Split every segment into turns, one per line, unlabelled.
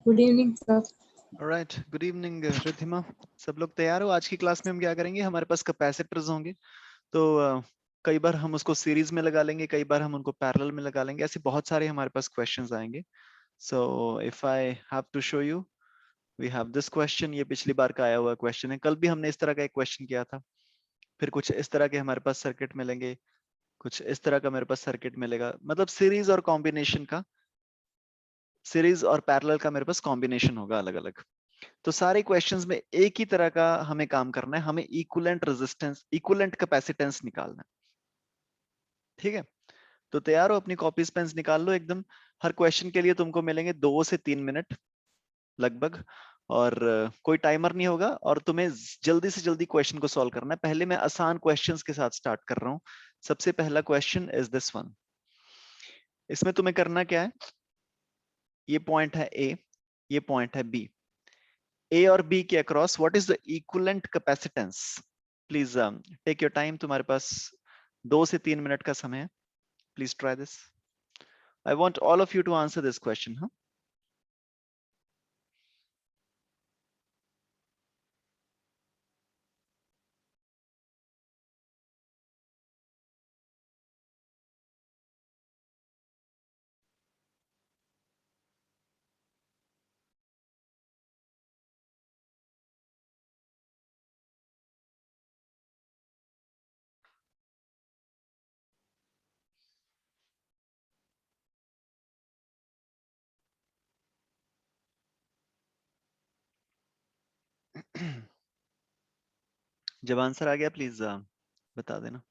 Good evening sir.
Alright, good evening Riddhima. सब लोग तैयार हो? आज की क्लास में हम क्या करेंगे, हमारे पास कैपेसिटर्स होंगे। तो कई बार हम उसको सीरीज में लगा लेंगे, कई बार हम उनको पैरेलल में लगा लेंगे। ऐसे बहुत सारे हमारे पास क्वेश्चंस आएंगे। So if I have to show you, we have this question. ये पिछली बार का आया हुआ क्वेश्चन है, कल भी हमने इस तरह का एक क्वेश्चन किया था। फिर कुछ इस तरह के हमारे पास सर्किट मिलेंगे, कुछ इस तरह का मेरे पास सर्किट मिलेगा। मतलब सीरीज और कॉम्बिनेशन का, सीरीज और पैरेलल का मेरे पास कॉम्बिनेशन होगा अलग अलग। तो सारे क्वेश्चंस में एक ही तरह का हमें काम करना है, हमें इक्विवेलेंट रेजिस्टेंस, इक्विवेलेंट कैपेसिटेंस निकालना है। ठीक है, तो तैयार हो? अपनी कॉपीज पेन्स निकाल लो एकदम। हर क्वेश्चन के लिए तुमको मिलेंगे 2 से 3 मिनट लगभग, और कोई टाइमर नहीं होगा, और तुम्हें जल्दी से जल्दी क्वेश्चन को सॉल्व करना है। पहले मैं आसान क्वेश्चंस के साथ स्टार्ट कर रहा हूं। सबसे पहला क्वेश्चन इज दिस वन। इसमें तुम्हें करना क्या है, ये पॉइंट है ए, ये पॉइंट है बी। ए और बी के across what is the equivalent capacitance? Please take your time, तुम्हारे पास 2 से 3 मिनट का समय है। Please try this. I want all of you to answer this question. हाँ, जब आंसर आ गया प्लीज बता देना।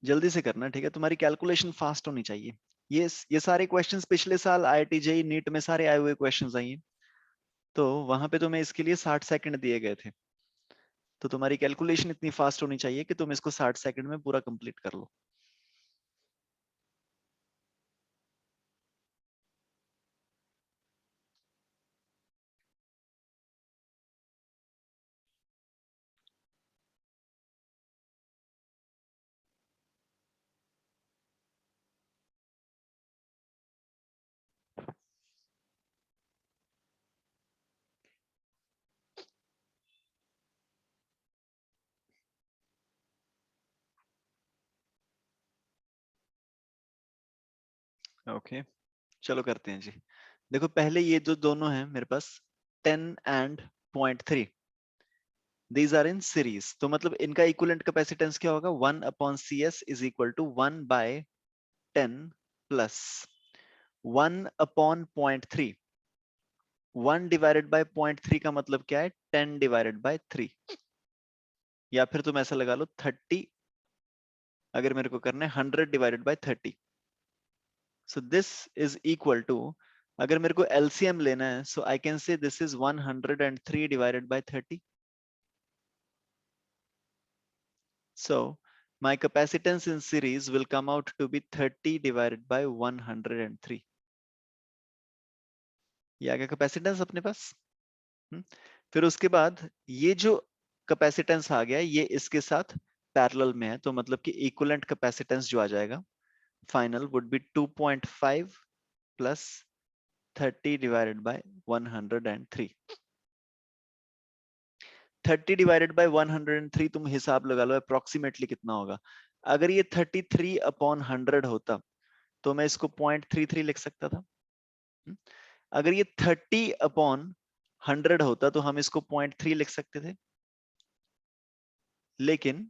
जल्दी से करना, ठीक है? तुम्हारी कैलकुलेशन फास्ट होनी चाहिए। ये सारे क्वेश्चंस पिछले साल आईआईटी जेईई नीट में सारे आए हुए क्वेश्चंस आई हैं। तो वहां पे तुम्हें इसके लिए 60 सेकंड दिए गए थे। तो तुम्हारी कैलकुलेशन इतनी फास्ट होनी चाहिए कि तुम इसको 60 सेकंड में पूरा कंप्लीट कर लो। ओके, चलो करते हैं जी। देखो, पहले ये जो दोनों हैं मेरे पास 10 and 0.3, these are in series. तो मतलब इनका इक्विवेलेंट कैपेसिटेंस क्या होगा? 1 upon C S is equal to 1 by 10 plus 1 upon 0.3। 1 divided by 0.3 का मतलब क्या है? 10 डिवाइडेड बाय 3, या फिर तुम ऐसा लगा लो 30। अगर मेरे को करना है 100 divided by 30, so this is equal to, अगर मेरे को एलसीएम लेना है, so I can say this is 103 divided by 30. So my capacitance in series will come out to be 30 divided by 103. ये आ गया कैपेसिटेंस अपने पास। फिर उसके बाद ये जो कैपेसिटेंस आ गया, ये इसके साथ पैरेलल में है, तो मतलब कि इक्विवेलेंट कैपेसिटेंस जो आ जाएगा final would be 2.5 plus 30 divided by 103। 30 divided by 103, तुम हिसाब लगा लो अप्रोक्सीमेटली कितना होगा। अगर ये 33 अपॉन 100 होता तो मैं इसको 0.33 लिख सकता था। अगर ये 30 अपॉन 100 होता तो हम इसको 0.3 लिख सकते थे। लेकिन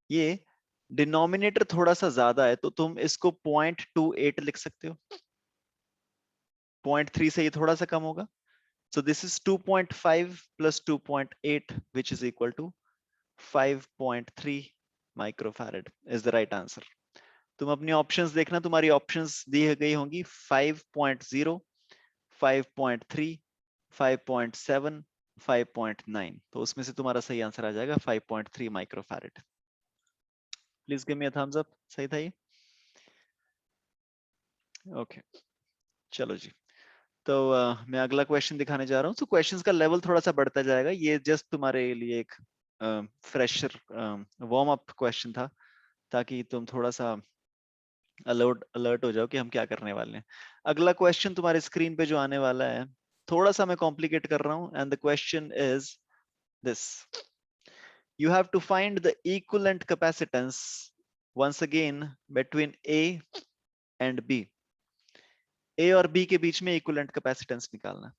ये डिनोमिनेटर थोड़ा सा ज्यादा है, तो तुम इसको 0.28 लिख सकते हो। 0.3 से ये थोड़ा सा कम होगा। So this is 2.5 plus 2.8, which is equal to 5.3 microfarad is the right answer. तुम अपनी ऑप्शंस देखना, तुम्हारी ऑप्शंस दी गई होंगी 5.0, 5.3, 5.7, 5.9। तो उसमें से तुम्हारा सही आंसर आ जाएगा 5.3 microfarad. Please give me a thumbs up. सही था ये? ओके, चलो जी। तो मैं अगला क्वेश्चन दिखाने जा रहा हूँ। तो क्वेश्चंस का लेवल थोड़ा सा बढ़ता जाएगा। ये जस्ट तुम्हारे लिए एक फ्रेशर वार्म अप क्वेश्चन था, ताकि तुम थोड़ा सा अलर्ट अलर्ट हो जाओ कि हम क्या करने वाले हैं। अगला क्वेश्चन तुम्हारे स्क्रीन पे जो आने वाला है, थोड़ा सा मैं कॉम्प्लिकेट कर रहा हूं, and the question is this: you have to find the equivalent capacitance once again between A and B. A और B के बीच में equivalent capacitance निकालना।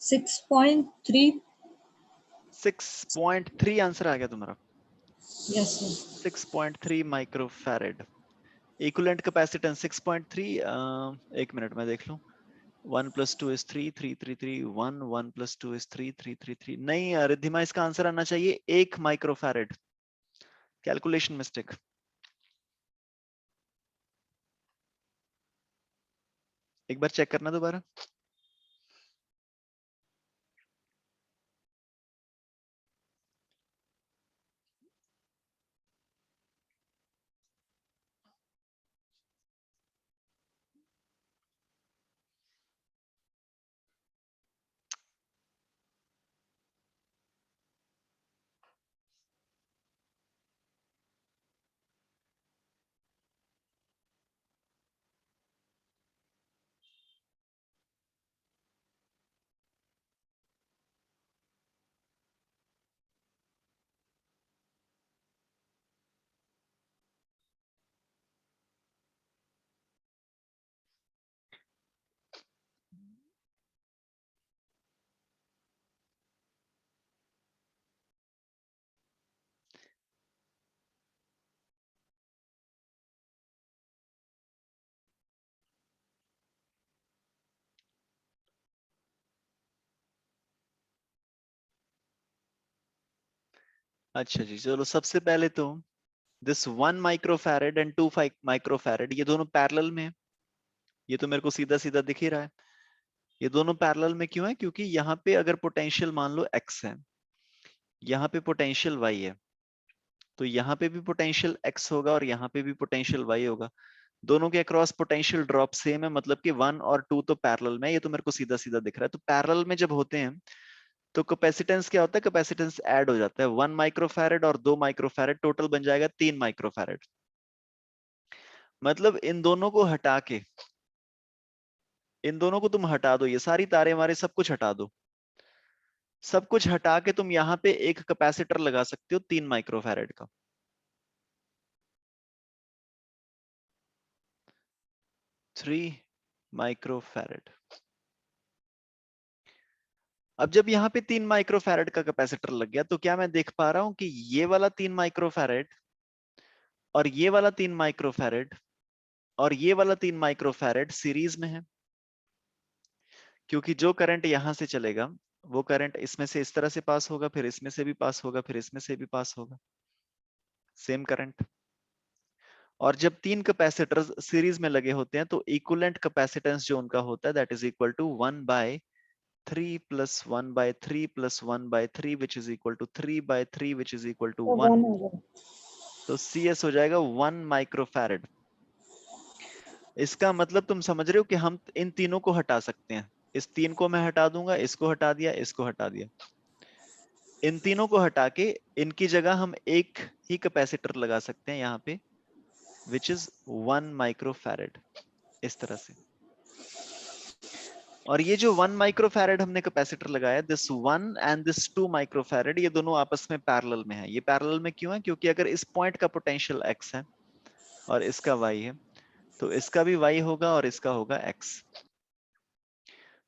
6.3.
6.3 आंसर आ गया तुम्हारा।
Yes, sir.
6.3 microfarad equivalent capacitance 6.3। एक मिनट में देख लूं। 1 + 2 is 3, 3 3 3 1, 1 + 2 is 3 3 3 3। नहीं रिद्धिमा, इसका आंसर आना चाहिए 1 माइक्रोफैरेड। Calculation mistake. एक बार चेक करना दोबारा। अच्छा जी, चलो सबसे पहले तो दिस 1 माइक्रोफैरेड एंड 2 माइक्रोफैरेड ये दोनों पैरेलल में है। ये तो मेरे को सीधा सीधा दिख ही रहा है। ये दोनों पैरेलल में क्यों है? क्योंकि यहाँ पे अगर पोटेंशियल मान लो x है, यहाँ पे पोटेंशियल y है, तो यहाँ पे भी पोटेंशियल x होगा और यहाँ पे भी पोटेंशियल y होगा। दोनों के अक्रॉस पोटेंशियल ड्रॉप सेम है, मतलब कि 1 और 2 तो पैरेलल में है। ये तो मेरे को सीधा सीधा दिख रहा है। तो पैरेलल में जब होते हैं तो कैपेसिटेंस क्या होता है? कैपेसिटेंस ऐड हो जाता है। 1 माइक्रोफैरेड और 2 माइक्रोफैरेड टोटल बन जाएगा 3 माइक्रोफैरेड। मतलब इन दोनों को हटा के, इन दोनों को तुम हटा दो, ये सारी तारे मारे सब कुछ हटा दो। सब कुछ हटा के तुम यहाँ पे एक कैपेसिटर लगा सकते हो 3 माइक्रोफैरेड का। 3 माइक्रोफैरेड। अब जब यहाँ पे 3 माइक्रोफैरेड का कैपेसिटर लग गया तो क्या मैं देख पा रहा हूं कि ये वाला 3 माइक्रोफैरेड और ये वाला 3 माइक्रोफैरेड और ये वाला 3 माइक्रोफैरेड सीरीज में है? क्योंकि जो करंट यहां से चलेगा वो करंट इसमें से इस तरह से पास होगा, फिर इसमें से भी पास होगा, फिर इसमें से भी पास होगा, सेम करंट। और जब 3 कैपेसिटर्स सीरीज में लगे होते हैं तो इक्विवेलेंट कैपेसिटेंस जो उनका होता है that is equal to 1/3 + 1/3 + 1/3 which is equal to 3/3 which is equal to
तो
1।
1 होगा।
तो CS हो जाएगा 1 माइक्रोफैरेड। इसका मतलब तुम समझ रहे हो कि हम इन तीनों को हटा सकते हैं। इस 3 को मैं हटा दूंगा, इसको हटा दिया, इसको हटा दिया। इन तीनों को हटा के इनकी जगह हम एक ही कैपेसिटर लगा सकते हैं यहाँ पे, विच इज 1 माइक्रोफैरेड, इस तरह से। और ये जो 1 माइक्रोफैरेड हमने कैपेसिटर लगाया, दिस 1 एंड दिस 2 माइक्रोफैरेड, ये दोनों आपस में पैरेलल में है। ये पैरेलल में क्यों है? क्योंकि अगर इस पॉइंट का पोटेंशियल x है और इसका y है, तो इसका भी y होगा और इसका होगा x।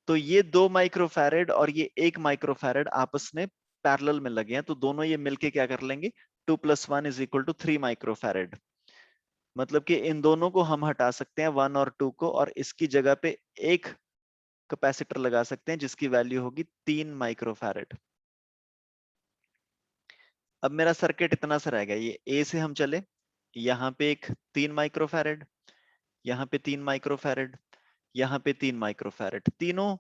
तो ये 2 माइक्रोफैरेड और ये 1 माइक्रोफैरेड आपस में पैरेलल में लगे हैं, तो दोनों ये मिलके क्या कर लेंगे, 2 + 1 = 3 माइक्रोफैरेड। मतलब कि इन दोनों को हम हटा सकते हैं, 1 और 2 को, और इसकी जगह पे एक कैपेसिटर लगा सकते हैं जिसकी वैल्यू होगी 3 माइक्रोफैरेड। अब मेरा सर्किट इतना सा रह गया, ये ए से हम चले, यहाँ पे एक 3 माइक्रोफैरेड, यहाँ पे 3 माइक्रोफैरेड, यहाँ पे 3 माइक्रोफैरेड, तीनों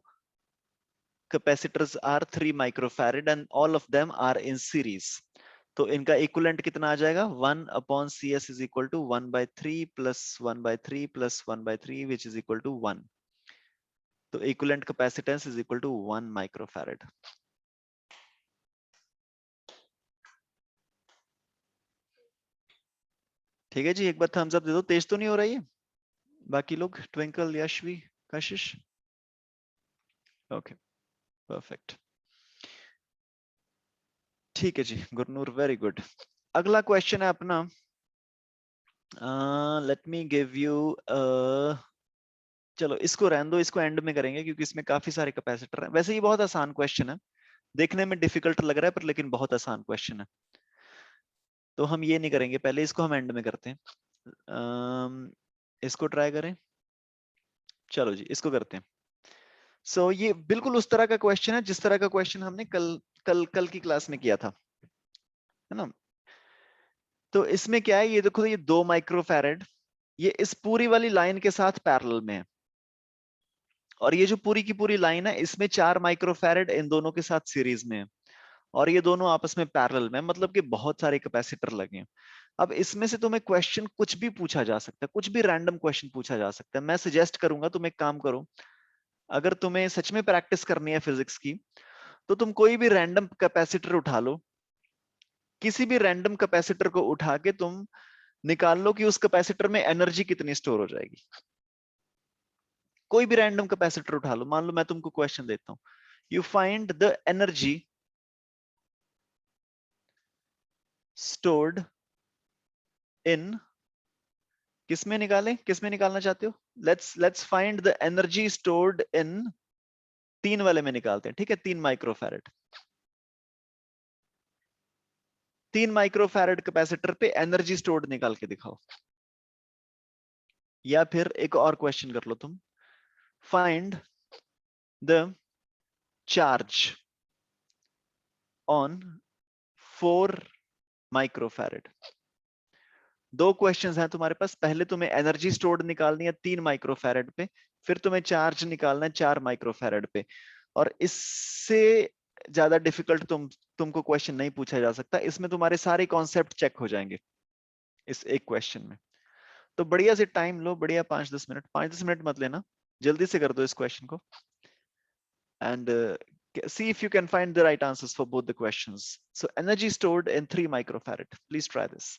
capacitors are 3 microfarad and all of them are in series. तो इनका इक्विवेलेंट कितना आ जाएगा, 1/CS = 1/3 + 1/3 + 1/3 which is equal to 1। तो equivalent capacitance is equal to 1 microfarad. ठीक है जी, एक बार थम्स अप दे दो, तेज तो नहीं हो रही है बाकी लोग, ट्विंकल, यशवी, कशिश? ओके, परफेक्ट, ठीक है जी, गुरनूर, वेरी गुड। अगला क्वेश्चन है अपना, लेट मी गिव यू, चलो इसको रहने दो, इसको एंड में करेंगे क्योंकि इसमें काफी सारे कैपेसिटर हैं। वैसे ये बहुत आसान क्वेश्चन है, देखने में डिफिकल्ट लग रहा है पर लेकिन बहुत आसान क्वेश्चन है, तो हम ये नहीं करेंगे, पहले इसको हम एंड में करते हैं। इसको ट्राई करें, चलो जी इसको करते हैं। सो ये बिल्कुल उस तरह का क्वेश्चन है जिस तरह का क्वेश्चन हमने कल की क्लास में किया था, है ना। तो इसमें क्या है, ये देखो, ये 2 माइक्रोफैरेड ये इस पूरी वाली लाइन के साथ पैरेलल में है, और ये जो पूरी की पूरी लाइन है इसमें 4 माइक्रोफैरेड इन दोनों के साथ सीरीज में है, और ये दोनों आपस में पैरेलल में, मतलब कि बहुत सारे कैपेसिटर लगे हैं। अब इसमें से तुम्हें क्वेश्चन कुछ भी पूछा जा सकता है, कुछ भी रैंडम क्वेश्चन पूछा जा सकता है। मैं सजेस्ट करूंगा तुम एक काम करो, अगर तुम्हें सच में प्रैक्टिस करनी है फिजिक्स की, तो तुम कोई भी रैंडम कैपेसिटर उठा लो, किसी भी रैंडम कैपेसिटर को उठा के तुम निकाल लो कि उस कैपेसिटर में एनर्जी कितनी स्टोर हो जाएगी। कोई भी रैंडम कैपेसिटर उठा लो, मान लो मैं तुमको क्वेश्चन देता हूं, you find the energy stored in, किसमें निकालें, किसमें निकालना चाहते हो? Let's find the energy stored in, 3 वाले में निकालते हैं, ठीक है, 3 माइक्रोफैरेड। 3 माइक्रोफैरेड कैपेसिटर पे एनर्जी स्टोर्ड निकाल के दिखाओ। या फिर एक और क्वेश्चन कर लो तुम, find the charge on 4 microfarad. 2 questions हैं तुम्हारे पास, पहले तुम्हें एनर्जी स्टोर्ड निकालनी है 3 माइक्रोफैरेड पे, फिर तुम्हें चार्ज निकालना है 4 माइक्रोफैरेड पे, और इससे ज्यादा डिफिकल्ट तुमको क्वेश्चन नहीं पूछा जा सकता। इसमें तुम्हारे सारे कॉन्सेप्ट चेक हो जाएंगे इस एक क्वेश्चन में। तो बढ़िया से टाइम लो, बढ़िया 5-10 मिनट, 5-10 मिनट मत लेना, जल्दी से कर दो इस क्वेश्चन को, and see if you can find the right answers for both the questions. So energy stored in 3 microfarad, please try this.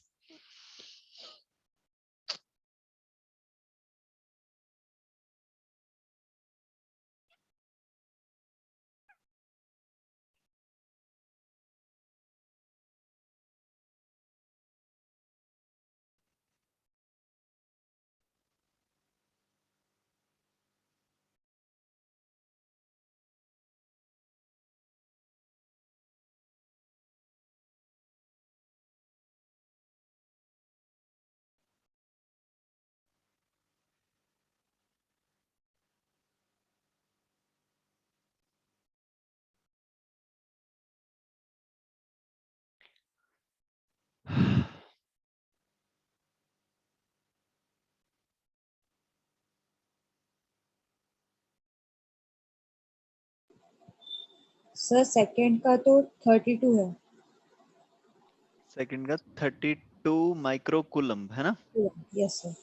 Sir second का तो 32 है।
सेकंड का 32 माइक्रोकूलम है ना?
Yes sir.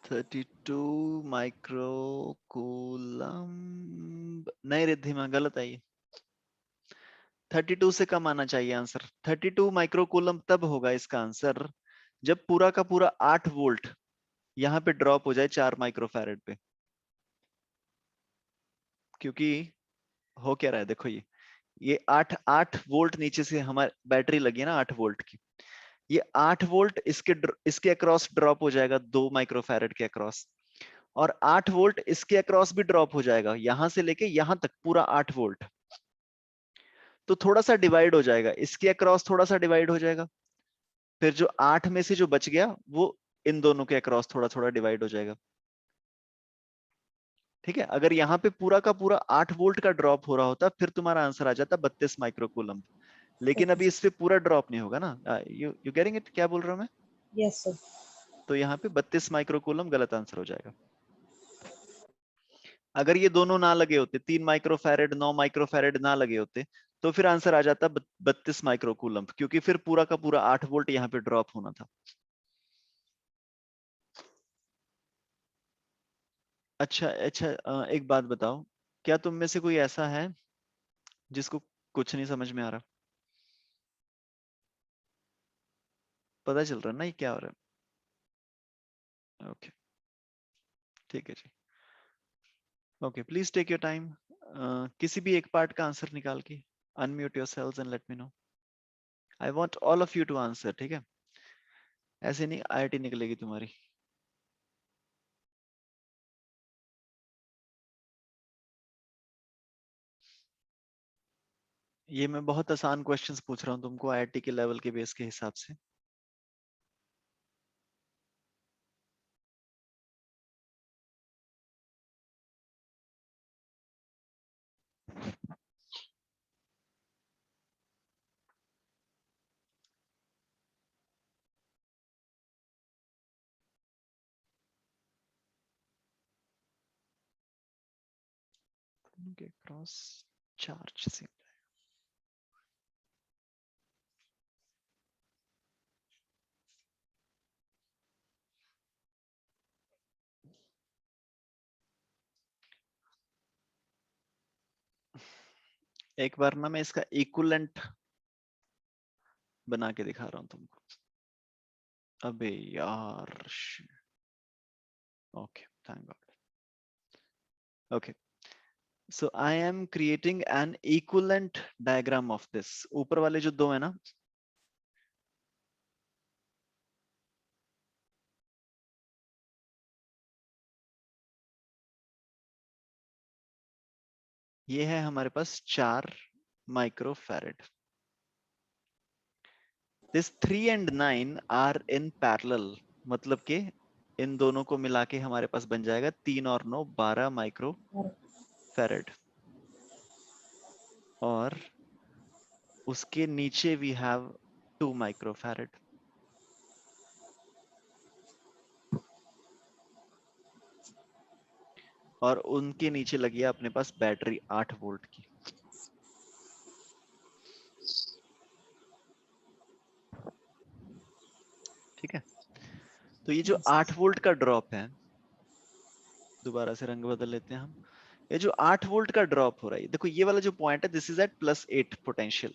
32 माइक्रोकूलम, नहीं रिद्धिमा, गलत है ये, 32 से कम आना चाहिए आंसर। 32 माइक्रोकूलम तब होगा इसका आंसर जब पूरा का पूरा 8 वोल्ट यहाँ पे ड्रॉप हो जाए 4 माइक्रोफैरेड पे। क्योंकि हो क्या रहा है, देखो ये 8 वोल्ट नीचे से हमारी बैटरी लगी है ना 8 वोल्ट की, ये 8 वोल्ट इसके अक्रॉस ड्रॉप हो जाएगा 2 माइक्रोफैरेड के अक्रॉस, और 8 वोल्ट इसके अक्रॉस भी ड्रॉप हो जाएगा, यहां से लेके यहां तक पूरा 8 वोल्ट। तो थोड़ा सा डिवाइड हो जाएगा, इसके अक्रॉस थोड़ा सा डिवाइड हो जाएगा, फिर जो 8 में से जो बच गया वो इन दोनों के अक्रॉस थोड़ा थोड़ा डिवाइड हो जाएगा। ठीक है, अगर यहाँ पे पूरा का पूरा 8 वोल्ट का ड्रॉप हो रहा होता फिर तुम्हारा आंसर आ जाता 32 माइक्रोकूलम, लेकिन
Okay.
अभी इस पे पूरा ड्रॉप नहीं होगा ना। यू गेटिंग इट, क्या बोल रहा हूँ मैं?
Yes, sir.
तो यहाँ पे 32 माइक्रोकूलम गलत आंसर हो जाएगा। अगर ये दोनों ना लगे होते, 3 माइक्रोफैरेड 9 माइक्रोफैरेड ना लगे होते, तो फिर आंसर आ जाता 32 माइक्रोकूलम, क्योंकि फिर पूरा का पूरा 8 वोल्ट यहाँ पे ड्रॉप होना था। अच्छा अच्छा, एक बात बताओ, क्या तुम में से कोई ऐसा है जिसको कुछ नहीं समझ में आ रहा? पता चल रहा है ना ये क्या हो रहा है? ओके, ठीक है जी। Okay, please take your time, किसी भी एक पार्ट का आंसर निकाल के unmute yourselves and let me know. I want all of you to answer, ठीक है? ऐसे नहीं आईआईटी निकलेगी तुम्हारी। ये मैं बहुत आसान क्वेश्चंस पूछ रहा हूँ तुमको आईआईटी के लेवल के बेस के हिसाब से। के क्रॉस चार्ज से एक बार ना मैं इसका इक्विवेलेंट बना के दिखा रहा हूँ तुमको। अबे यार, okay, thank god. Okay, so I am creating an equivalent diagram of this. ऊपर वाले जो दो है ना, ये है हमारे पास 4 microfarad. This 3 and 9 are in parallel, मतलब के इन दोनों को मिला के हमारे पास बन जाएगा 3 और 9 12 माइक्रोफैरेड। और उसके नीचे वी हैव 2 माइक्रोफैरेड। और उनके नीचे लगी है अपने पास बैटरी 8 वोल्ट की। ठीक है, तो ये जो 8 वोल्ट का ड्रॉप है, दोबारा से रंग बदल लेते हैं हम। ये जो 8 वोल्ट का ड्रॉप हो रहा है, देखो ये वाला जो पॉइंट है, दिस इज एट +8 पोटेंशियल।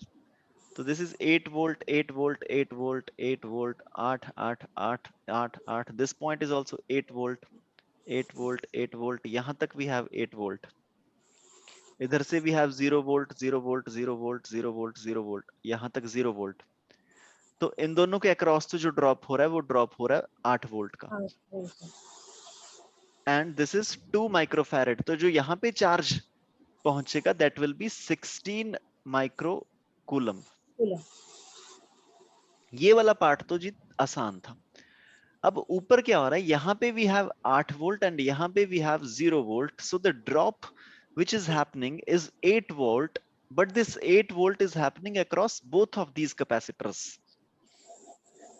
तो this is 8 volt 8 volt 8 volt 8 volt 8 8 8 8 8। This point is also 8 volt 8 volt 8 volt, यहां तक वी हैव 8 वोल्ट। इधर से we have 0 volt 0 volt 0 volt 0 volt 0 volt, यहां तक 0 वोल्ट। तो इन दोनों के अक्रॉस तो जो ड्रॉप हो रहा है वो ड्रॉप हो रहा है 8 वोल्ट का। एंड दिस इज 2 माइक्रोफैरेड, तो जो यहाँ पे चार्ज पहुंचेगा that will be 16 micro coulomb. ये वाला पार्ट तो जी आसान था। अब ऊपर क्या हो रहा है, यहाँ पे वी हैव 8 वोल्ट एंड यहाँ पे we have 0 volt, so the drop which is happening is 8 volt, but this 8 volt is happening across both of these capacitors.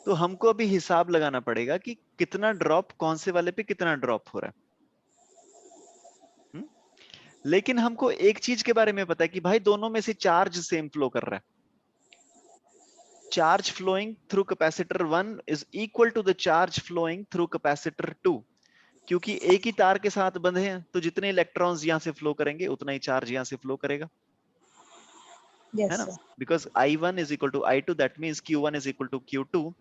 तो हमको अभी हिसाब लगाना पड़ेगा कि कितना ड्रॉप कौन से वाले पे कितना ड्रॉप हो रहा है। लेकिन हमको एक चीज के बारे में पता है कि भाई दोनों में से चार्ज सेम फ्लो कर रहा है। Charge flowing through capacitor 1 is equal to the charge flowing through capacitor 2, क्योंकि एक ही तार के साथ बंधे हैं, तो जितने इलेक्ट्रॉन्स यहां से फ्लो करेंगे उतना ही चार्ज यहां से फ्लो करेगा। है ना? Because I1 is equal to I2, that means Q1 is equal to Q2।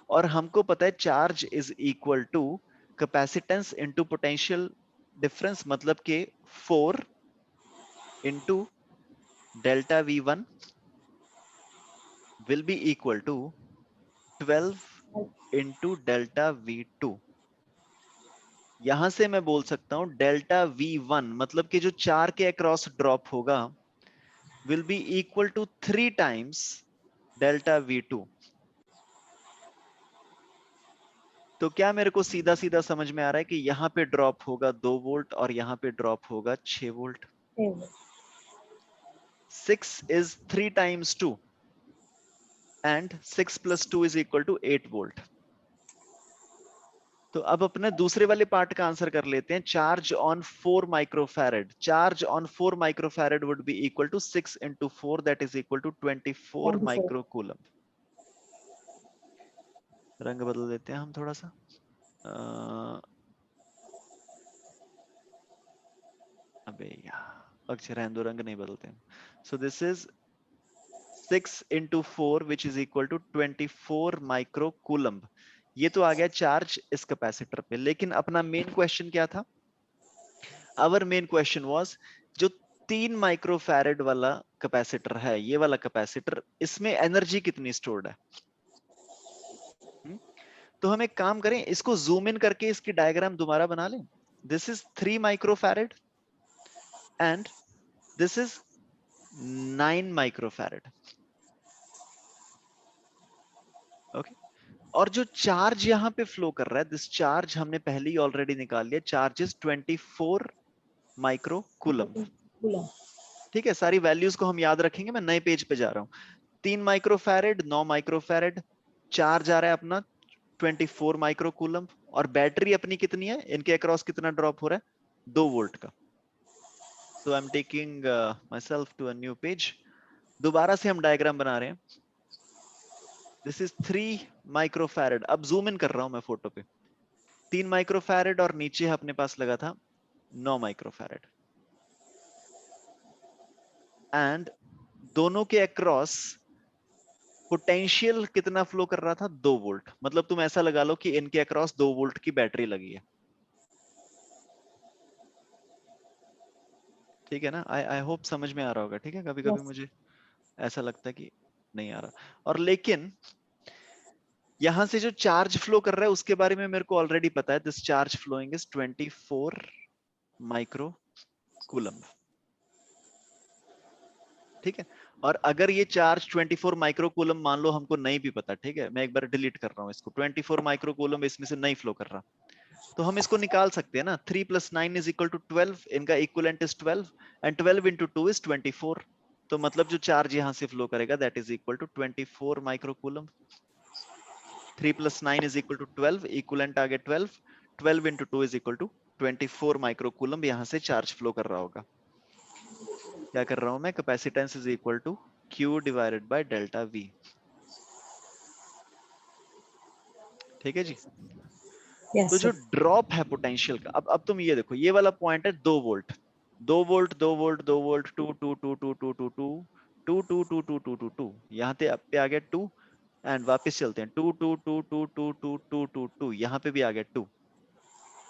और हमको पता है charge is equal to capacitance into potential difference, मतलब के 4 into delta V1 will be equal to 12 into delta V2। यहां से मैं बोल सकता हूं डेल्टा V1 मतलब कि जो 4 के अक्रॉस ड्रॉप होगा will be equal to 3 times delta V2। तो क्या मेरे को सीधा सीधा समझ में आ रहा है कि यहाँ पे ड्रॉप होगा 2 वोल्ट और यहाँ पे ड्रॉप होगा 6 volt. 6 is 3 times 2 and 6 plus 2 is equal to 8 volt. तो अब अपने दूसरे वाले पार्ट का आंसर कर लेते हैं। Charge on 4 microfarad, charge on 4 microfarad would be equal to 6 into 4 that is equal to 24 microcoulomb. रंग बदल देते हैं हम थोड़ा सा। अबे यार अच्छा रहने दो, रंग नहीं बदलते हैं। सो this is 6 into 4 which is equal to 24 microcoulomb. ये तो आ गया चार्ज इस कैपेसिटर पे, लेकिन अपना मेन क्वेश्चन क्या था? आवर मेन क्वेश्चन वाज जो 3 माइक्रोफैरेड वाला कैपेसिटर है, ये वाला कैपेसिटर, इसमें एनर्जी कितनी स्टोर्ड है? तो हम एक काम करें, इसको जूम इन करके इसकी डायग्राम दोबारा बना लें। This is 3 microfarad and this is 9 microfarad. Okay, और जो चार्ज यहाँ पे फ्लो कर रहा है, दिस चार्ज हमने पहले ही ऑलरेडी निकाल लिया, चार्ज इज 24 माइक्रोकूलम। ठीक है, सारी वैल्यूज को हम याद रखेंगे, मैं नए पेज पे जा रहा हूँ। 3 माइक्रोफैरेड, 9 माइक्रोफैरेड, चार्ज आ रहा है अपना 24 माइक्रोकूलम, और बैटरी अपनी कितनी है, इनके अक्रॉस कितना ड्रॉप हो रहा है? 2 वोल्ट का। So I am taking myself to a new page. दोबारा से हम डायग्राम बना रहे हैं। This is 3 microfarad. अब जूम इन कर रहा हूं मैं फोटो पे। 3 माइक्रोफैरेड और नीचे अपने पास लगा था 9 माइक्रोफैरेड, एंड दोनों के अक्रॉस पोटेंशियल कितना फ्लो कर रहा था? 2 वोल्ट। मतलब तुम ऐसा लगा लो कि इनके अक्रॉस 2 वोल्ट की बैटरी लगी है। ठीक है ना? आई होप समझ में आ रहा होगा। ठीक है, कभी कभी मुझे ऐसा लगता है कि नहीं आ रहा। और लेकिन यहां से जो चार्ज फ्लो कर रहा है उसके बारे में मेरे को ऑलरेडी पता है। This charge flowing is 24 micro coulomb. ठीक है, और अगर ये चार्ज 24 माइक्रो कूलम मान लो हमको नहीं भी पता, ठीक है, मैं एक बार डिलीट कर रहा हूँ इसको, 24 माइक्रो कूलम इसमें से नहीं फ्लो कर रहा, तो हम इसको निकाल सकते हैं ना। 3 + 9 is equal to 12, इनका equivalent is 12 and 12 into 2 is 24। तो मतलब जो चार्ज यहां से फ्लो करेगा that is equal to 24 micro coulomb. 3 + 9 is equal to 12, equivalent आ गया 12, 12 into 2 is equal to 24 micro coulomb यहां से चार्ज फ्लो कर रहा होगा। क्या कर रहा हूं मैं? Capacitance is equal to Q divided by delta V। ठीक है जी। तो जो ड्रॉप है पोटेंशियल का, अब तुम ये देखो, ये वाला पॉइंट है 2 वोल्ट, 2 वोल्ट, 2 वोल्ट, 2 वोल्ट, 2 2 2 2 2 2 2 2 2 2 2 2 2 2, यहाँ पे आ गया 2, एंड वापस चलते हैं 2 2 2 2 2 2 2 2 2, यहाँ पे भी आ गया 2।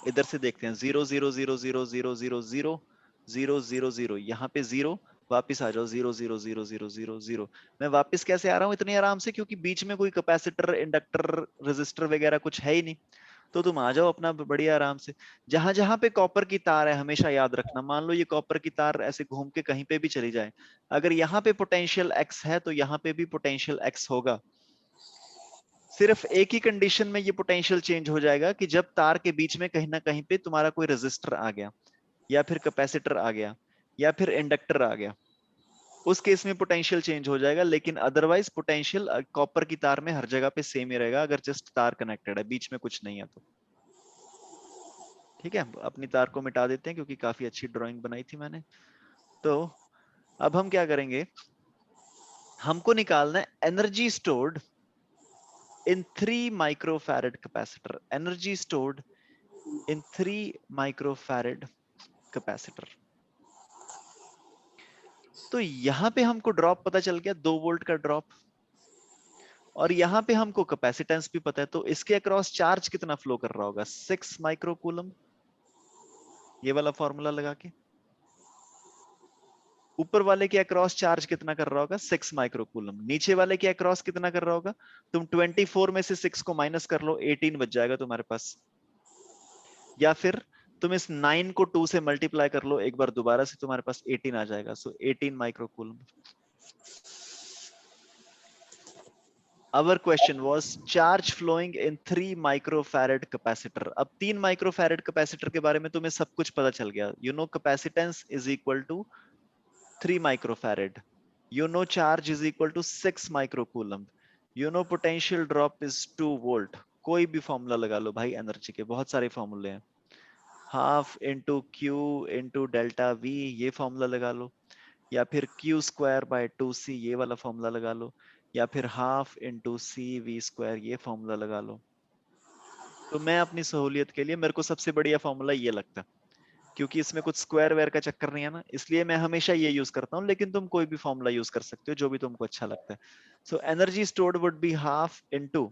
इधर से देखते हैं 0 0 0 0 0 0 0 0 0 0, यहाँ पे 0, वापस आ जाओ 0 0 0 0 0 0। मैं वापस कैसे आ रहा हूँ इतनी आराम से? क्योंकि बीच में कोई कैपेसिटर, इंडक्टर, रेजिस्टर वगैरह कुछ है ही नहीं। तो तुम आ जाओ अपना बढ़िया आराम से। जहां जहां पे कॉपर की तार है हमेशा याद रखना, मान लो ये कॉपर की तार ऐसे घूम के कहीं पे भी चली जाए, अगर यहाँ पे पोटेंशियल एक्स है तो यहाँ पे भी पोटेंशियल एक्स होगा। सिर्फ एक ही कंडीशन में ये पोटेंशियल चेंज हो जाएगा कि जब तार के बीच में कहीं ना कहीं पे तुम्हारा कोई रेजिस्टर आ गया, या फिर कैपेसिटर आ गया, या फिर इंडक्टर आ गया, उस केस में पोटेंशियल चेंज हो जाएगा। लेकिन अदरवाइज पोटेंशियल कॉपर की तार में हर जगह पे सेम ही रहेगा, अगर जस्ट तार कनेक्टेड है, बीच में कुछ नहीं है तो। ठीक है, अपनी तार को मिटा देते हैं क्योंकि काफी अच्छी ड्राइंग बनाई थी मैंने। तो अब हम क्या करेंगे, हमको निकालना है energy stored in 3 microfarad capacitor, energy stored in 3 microfarad capacitor. तो यहां पे हमको ड्रॉप पता चल गया, 2 वोल्ट का ड्रॉप, और यहाँ पे हमको कैपेसिटेंस भी पता है, तो इसके अक्रॉस चार्ज कितना फ्लो कर रहा होगा? 6 माइक्रोकूलम, ये वाला फॉर्मूला लगा के। ऊपर वाले के अक्रॉस चार्ज कितना कर रहा होगा 6 माइक्रोकूलम, नीचे वाले के अक्रॉस कितना कर रहा होगा, तुम 24 में से 6 को माइनस कर लो, 18 बच जाएगा तुम्हारे पास। या फिर तुम इस 9 को 2 से मल्टीप्लाई कर लो एक बार दोबारा से, तुम्हारे पास 18 आ जाएगा। सो 18 microcoulomb. Our question was charge flowing in 3 microfarad capacitor. अब 3 माइक्रोफैरेड कैपेसिटर के बारे में तुम्हें सब कुछ पता चल गया। You know capacitance is equal to 3 microfarad. You know charge is equal to 6 microcoulomb. You know potential drop is 2 volt. कोई भी फॉर्मूला लगा लो भाई एनर्जी के, बहुत सारे फॉर्मूले हैं। Half into Q into delta we, ये फॉर्मूला लगा लो, या फिर क्यू स्क्वायर बाय 2c, ये वाला फॉर्मूला लगा लो, या फिर half into C V square, ये फॉर्मूला लगा लो। तो मैं अपनी सहूलियत के लिए, मेरे को सबसे बढ़िया फॉर्मूला ये लगता है, क्योंकि इसमें कुछ स्क्वायर वेयर का चक्कर नहीं है ना, इसलिए मैं हमेशा ये यूज करता हूँ। लेकिन तुम कोई भी फॉर्मूला यूज कर सकते हो जो भी तुमको अच्छा लगता है। So energy stored would be half into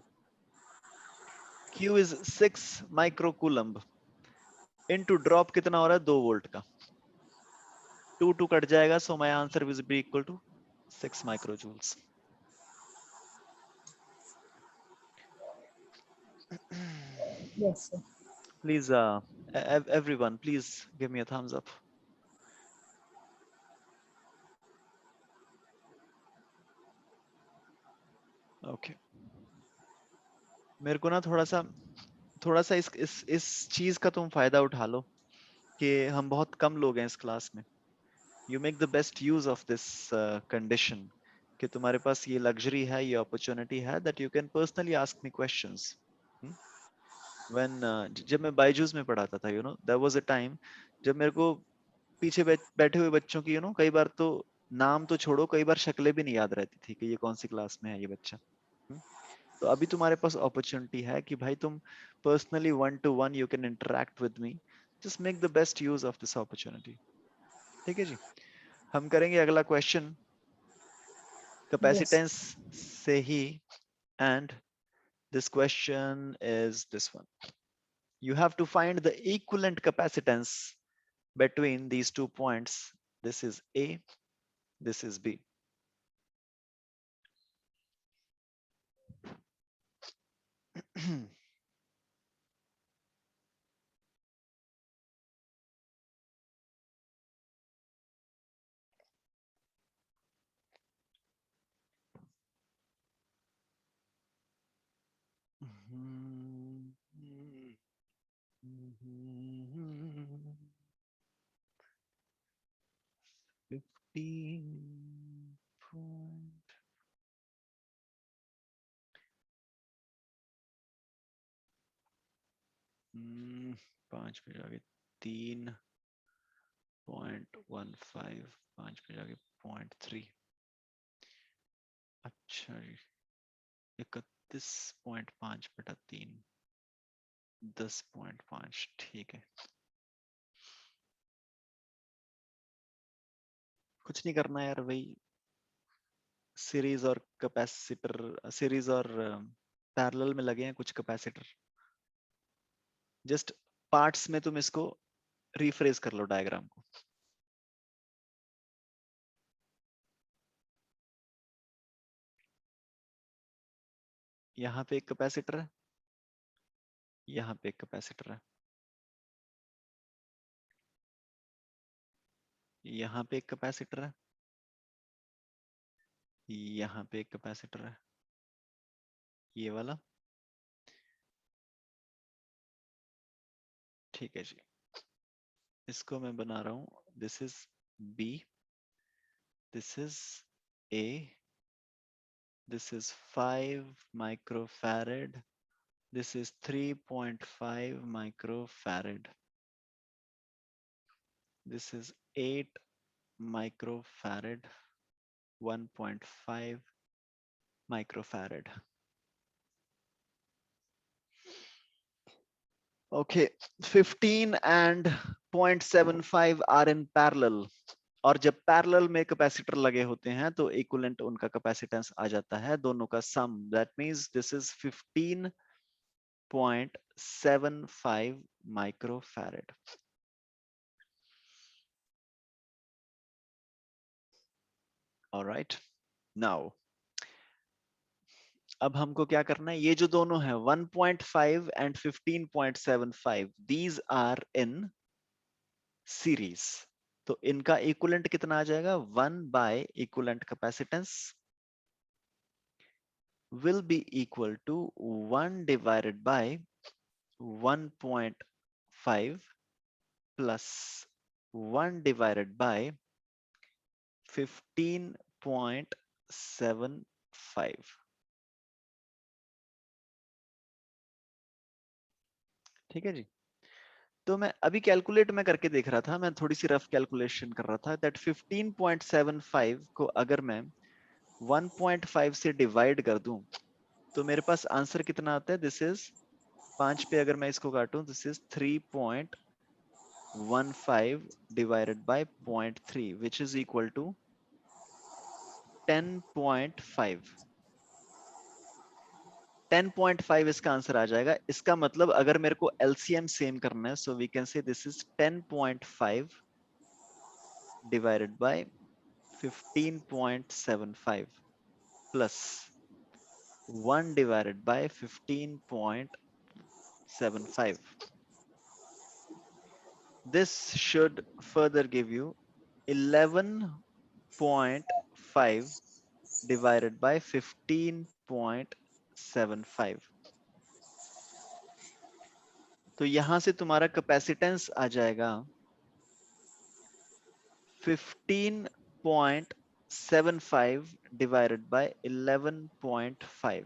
Q is 6 microcoulomb into drop कितना हो रहा है 2 वोल्ट का, 2 2 कट जाएगा। So my answer will be equal to 6 microjoules.
Yes, sir.
Please, everyone, please give me a thumbs up. Okay. मेरे को ना थोड़ा सा इस चीज का तुम फायदा उठा लो कि हम बहुत कम लोग हैं इस क्लास में। You make the best use of this condition कि तुम्हारे पास ये लग्जरी है, ये अपॉर्चुनिटी है that you can personally ask me questions. When जब मैं बायजूस में पढ़ाता था, देयर वाज अ टाइम जब मेरे को पीछे बैठे हुए बच्चों की कई बार तो नाम तो छोड़ो, कई बार शक्लें भी नहीं याद रहती थी कि ये कौन सी क्लास में है ये बच्चा। हम्म, तो अभी तुम्हारे पास अपॉर्चुनिटी है कि भाई तुम personally 1 to 1 you can interact with me. Just make the best use of this opportunity. ठीक है जी, हम करेंगे अगला क्वेश्चन
Yes.
कैपेसिटेंस से ही। And this question is this one. You have to find the equivalent capacitance between these 2 points. This is A, this is B. Point. 5 पे जाके 3.15, 5 पे जाके 0.3। अच्छा जी, 31.5/3, 10.5, ठीक है। कुछ नहीं करना यार, वही सीरीज और कैपेसिटर, सीरीज और पैरेलल में लगे हैं कुछ कैपेसिटर। जस्ट पार्ट्स में तुम इसको रिफ्रेज कर लो डायग्राम को। यहाँ पे एक कैपेसिटर है, यहाँ पे एक कैपेसिटर है, यहाँ पे एक कैपेसिटर है, यहाँ पे एक कैपेसिटर है, ये वाला। ठीक है जी, इसको मैं बना रहा हूँ, this is B, this is A, this is 5 microfarad, this is 3.5 microfarad, this is 8 microfarad, 1.5 microfarad. Okay, 15 and 0.75 are in parallel. और जब पैरेलल में कैपेसिटर लगे होते हैं तो इक्विवेलेंट उनका कैपेसिटेंस आ जाता है दोनों का सम। That means this is 15.75 microfarad. All right, now अब हमको क्या करना है, ये जो दोनों है 1.5 and 15.75, these are in series, तो इनका इक्विवेलेंट कितना आ जाएगा, 1 by equivalent capacitance will be equal to 1 divided by 1.5 plus 1 divided by 15.75. ठीक है जी। तो मैं अभी कैलकुलेट में करके देख रहा था, मैं थोड़ी सी रफ कैलकुलेशन कर रहा था, दैट 15.75 को अगर मैं 1.5 से डिवाइड कर दूं तो मेरे पास आंसर कितना आता है, दिस इज 5 पे अगर मैं इसको काटूं, this is 3.15 divided by 0.3 which is equal to 10.5. 10.5 इसका आंसर आ जाएगा। इसका मतलब अगर मेरे को LCM सेम करना है, so we can say this is 10.5 divided by 15.75 plus 1 divided by 15.75. This should further give you 11.5 divided by 15.75. तो यहां से तुम्हारा कैपेसिटेंस आ जाएगा 15.75 divided by 11.5.